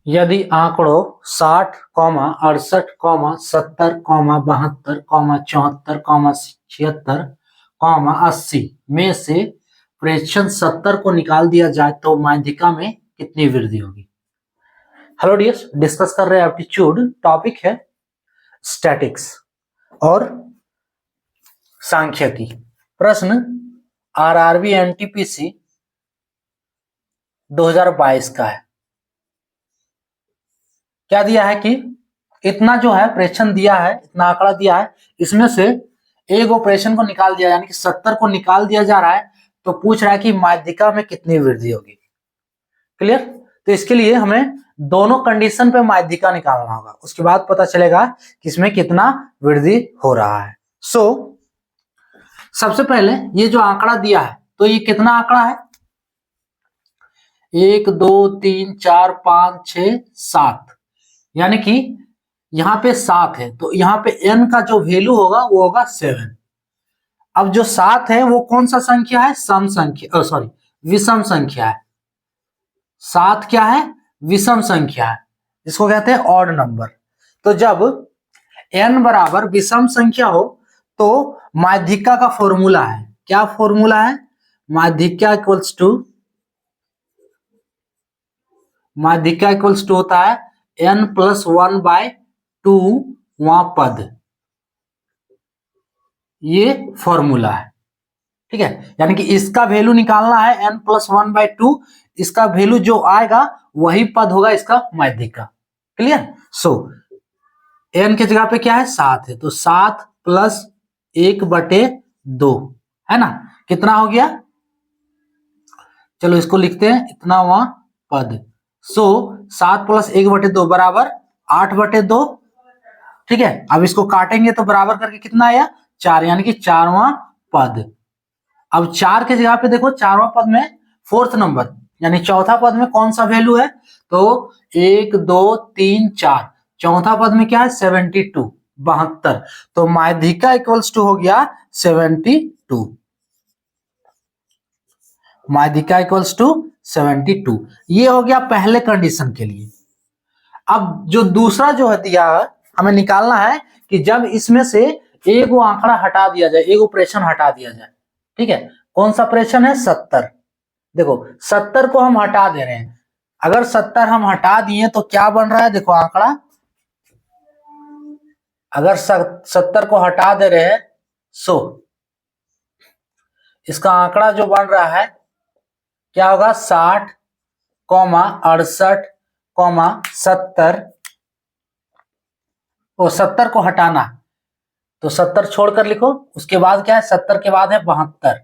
यदि आंकड़ों 60, 68, 70, 72, 74, 76, 80 में से प्रेक्षण 70 को निकाल दिया जाए तो माध्यिका में कितनी वृद्धि होगी। हेलो डियर्स, डिस्कस कर रहे हैं एप्टीट्यूड। टॉपिक है स्टैटिक्स और सांख्यिकी। प्रश्न आरआरबी एनटीपीसी 2022 का है। क्या दिया है कि इतना जो है प्रेक्षण दिया है, इतना आंकड़ा दिया है, इसमें से एक ऑपरेशन को निकाल दिया, यानी कि 70 को निकाल दिया जा रहा है। तो पूछ रहा है कि माध्यिका में कितनी वृद्धि होगी। क्लियर? तो इसके लिए हमें दोनों कंडीशन पे माध्यिका निकालना होगा, उसके बाद पता चलेगा कि इसमें कितना वृद्धि हो रहा है। सबसे पहले ये जो आंकड़ा दिया है, तो ये कितना आंकड़ा है? 1 2 3 4 5 6 7, यानी कि यहाँ पे 7 है, तो यहाँ पे n का जो वैल्यू होगा वो होगा 7। अब जो 7 है वो कौन सा संख्या है? सम संख्या, सॉरी, विषम संख्या है। 7 क्या है? विषम संख्या है, जिसको कहते हैं ऑड नंबर। तो जब n बराबर विषम संख्या हो तो माध्यिका का फॉर्मूला है, क्या फॉर्मूला है? माध्यिका इक्वल्स टू होता है n+1/2 वहां पद, ये फॉर्मूला है। ठीक है, यानी कि इसका वैल्यू निकालना है n+1/2, इसका वैल्यू जो आएगा वही पद होगा इसका माध्यिका। क्लियर? n के जगह पे क्या है? 7 है, तो 7 + 1/2 है ना, कितना हो गया? चलो इसको लिखते हैं, इतना वहां पद। 7 + 1/2 बराबर 8/2। ठीक है, अब इसको काटेंगे तो बराबर करके कितना आया? 4, यानी कि 4वां पद। अब 4 के जगह पे देखो, 4वां पद में 4th नंबर, यानी चौथा पद में कौन सा वैल्यू है? तो 1 2 3 4, चौथा पद में क्या है? 72, 72। तो माध्यिका इक्वल्स टू हो गया 72। माध्यिका इक्वल्स टू 72। ये हो गया पहले कंडीशन के लिए। अब जो दूसरा जो है दिया है, हमें निकालना है कि जब इसमें से एक वो आंकड़ा हटा दिया जाए, एक ऑपरेशन हटा दिया जाए। ठीक है, कौन सा ऑपरेशन है? 70। देखो 70 को हम हटा दे रहे हैं, अगर 70 हम हटा दिए तो क्या बन रहा है? देखो आंकड़ा, अगर 70 को हटा दे रहे हैं सो इसका आंकड़ा जो बन रहा है क्या होगा? 60, 68, 70। वो 70 को हटाना, तो 70 छोड़कर लिखो, उसके बाद क्या है? 70 के बाद है 72,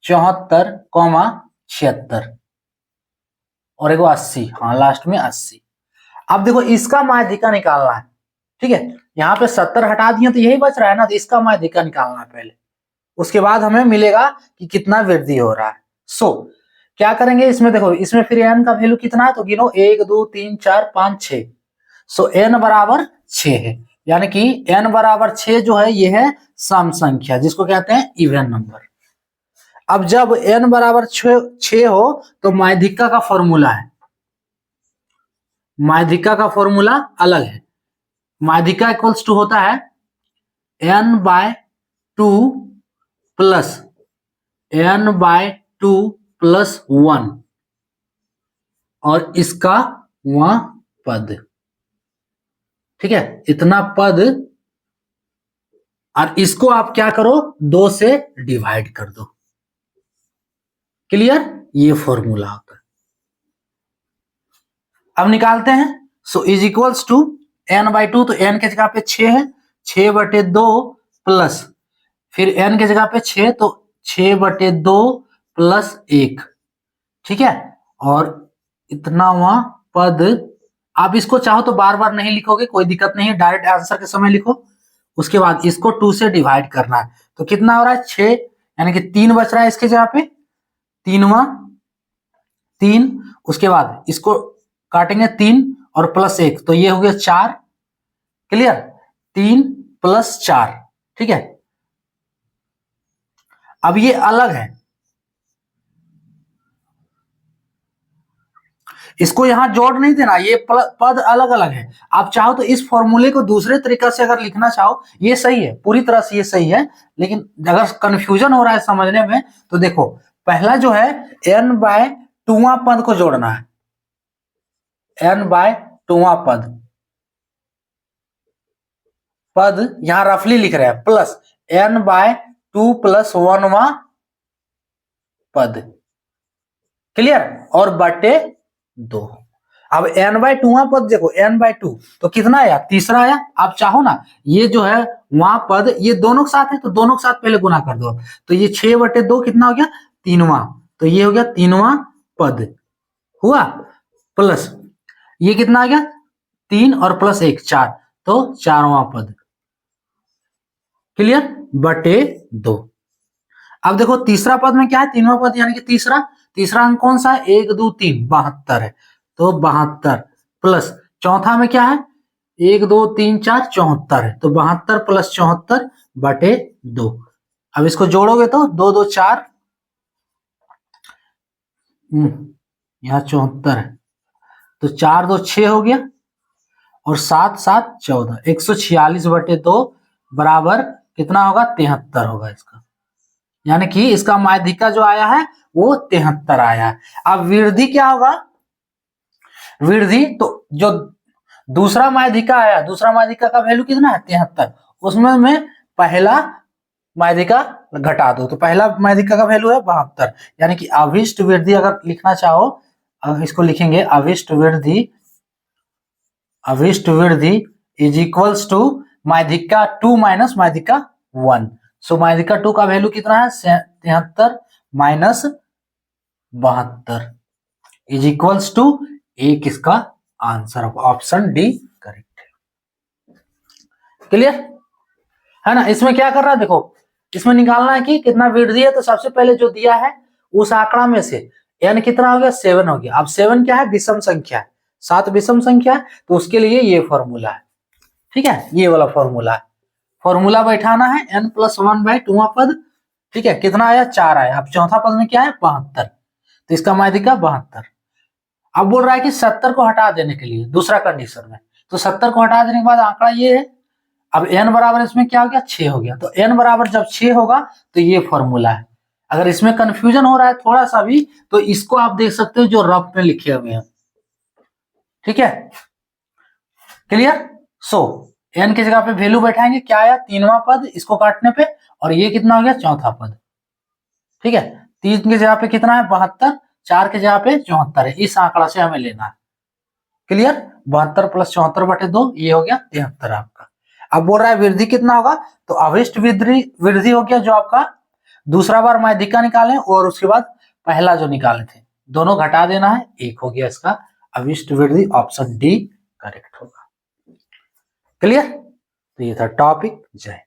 74, 76 और एक 80, हाँ लास्ट में 80। अब देखो इसका माध्यिका निकालना है। ठीक है, यहाँ पे 70 हटा दिए तो यही बच रहा है ना, तो इसका माध्यिका निकालना है पहले, उसके बाद हमें मिलेगा कि कितना वृद्धि हो रहा है। क्या करेंगे इसमें? देखो इसमें फिर n का वैल्यू कितना है, तो गिनो 1 2 3 4 5 6। n बराबर 6 है, यानी कि n बराबर 6 जो है ये है सम संख्या, जिसको कहते हैं इवन नंबर। अब जब n बराबर 6 हो तो माध्यिका का फॉर्मूला है, माध्यिका का फॉर्मूला अलग है। माध्यिका इक्वल्स टू होता है n/2 प्लस n/2 + 1 और इसका वहां पद। ठीक है, इतना पद, और इसको आप क्या करो? 2 से डिवाइड कर दो। क्लियर? ये फॉर्मूला होता है। अब निकालते हैं। इज इक्वल्स टू n/2, तो n के जगह पे 6 है, 6/2 प्लस, फिर n के जगह पे 6, तो 6/2 + 1। ठीक है, और इतना वहां पद। आप इसको चाहो तो बार बार नहीं लिखोगे, कोई दिक्कत नहीं है, डायरेक्ट आंसर के समय लिखो। उसके बाद इसको 2 से डिवाइड करना है, तो कितना हो रहा है? 6, यानी कि 3 बच रहा है इसके जगह पे, 3 उसके बाद इसको काटेंगे 3 और +1, तो ये हो गया 4। क्लियर? 3 + 4। ठीक है, अब ये अलग है, इसको यहाँ जोड़ नहीं देना, ये पद अलग अलग है। आप चाहो तो इस फॉर्मूले को दूसरे तरीका से अगर लिखना चाहो, ये सही है, पूरी तरह से ये सही है, लेकिन अगर कंफ्यूजन हो रहा है समझने में तो देखो, पहला जो है n/2वां पद को जोड़ना है, n/2वां पद यहां रफली लिख रहे हैं, प्लस n/2 + 1वां पद, क्लियर, और बटे 2। अब n/2वां पद देखो, n/2 तो कितना आया, तीसरा आया। आप चाहो ना ये जो है वहां पद, ये दोनों के साथ है तो दोनों के साथ पहले गुना कर दो, तो ये 6/2 कितना हो गया, 3वां, तो ये हो गया 3वां पद हुआ, प्लस ये कितना आ गया, 3 और प्लस 1 4, तो 4वां पद, क्लियर, बटे 2। अब देखो तीसरा पद में क्या है, 3वां पद यानी कि तीसरा अंक कौन सा है, 1 2 3 72 है, तो 72, प्लस चौथा में क्या है, 1 2 3 4 74 है, तो 72 + 74 बटे 2। अब इसको जोड़ोगे तो 2 2 4, यहाँ 74 है, तो 4 2 6 हो गया, और 7 7 14, 146 बटे 2 बराबर कितना होगा, 73 होगा इसका, यानी कि इसका माध्यिका जो आया है वो 73 आया है। अब वृद्धि क्या होगा, वृद्धि तो जो दूसरा माध्यिका आया, दूसरा माध्यिका का वैल्यू कितना है, 73, उसमें में पहला माध्यिका घटा दो, तो पहला माध्यिका का वैल्यू है 72, यानी कि अभिष्ट वृद्धि अगर लिखना चाहो, इसको लिखेंगे अभिष्ट वृद्धि इज इक्वल्स टू माध्यिका 2 माइनस माध्यिका 1। सो माध्यिका 2 का वैल्यू कितना है, 73 माइनस 72 इज इक्वल्स टू 1, इसका आंसर ऑप्शन डी करेक्ट है, क्लियर है ना। इसमें क्या कर रहा है, देखो इसमें निकालना है कि कितना वृद्धि है, तो सबसे पहले जो दिया है उस आंकड़ा में से n कितना हो गया, 7 हो गया। अब 7 क्या है, विषम संख्या है, 7 विषम संख्या है, तो उसके लिए ये फॉर्मूला है, ठीक है, ये वाला फॉर्मूला है, फॉर्मूला बैठाना है n + 1/2वां पद, ठीक है, कितना आया, 4 आया। अब चौथा पद में क्या है, 72, तो इसका माध्यिका 72। अब बोल रहा है कि 70 को हटा देने के लिए दूसरा कंडीशन में, तो 70 को हटा देने के बाद आंकड़ा ये है, अब n बराबर इसमें क्या हो गया, 6 हो गया, तो n बराबर जब 6 होगा तो ये फॉर्मूला है। अगर इसमें कंफ्यूजन हो रहा है थोड़ा सा भी, तो इसको आप देख सकते हो जो रफ में लिखे हुए हैं, ठीक है, क्लियर। सो n की जगह पे वैल्यू बैठाएंगे, क्या आया, 3वां पद इसको काटने पे, और ये कितना हो गया, चौथा पद, ठीक है, 3 की जगह पे कितना है, 72, 4 की जगह पे 74 है, इस आंकड़ा से हमें लेना है, क्लियर, 72 + 74 बटे 2, ये हो गया 73 आपका। अब बोल रहा है वृद्धि कितना होगा, तो अभिष्ट वृद्धि हो गया जो आपका दूसरा बार माध्यिका निकाले और उसके बाद पहला जो निकाले थे, दोनों घटा देना है, 1 हो गया इसका अभिष्ट वृद्धि, ऑप्शन डी करेक्ट होगा, क्लियर। तो ये था टॉपिक, जय।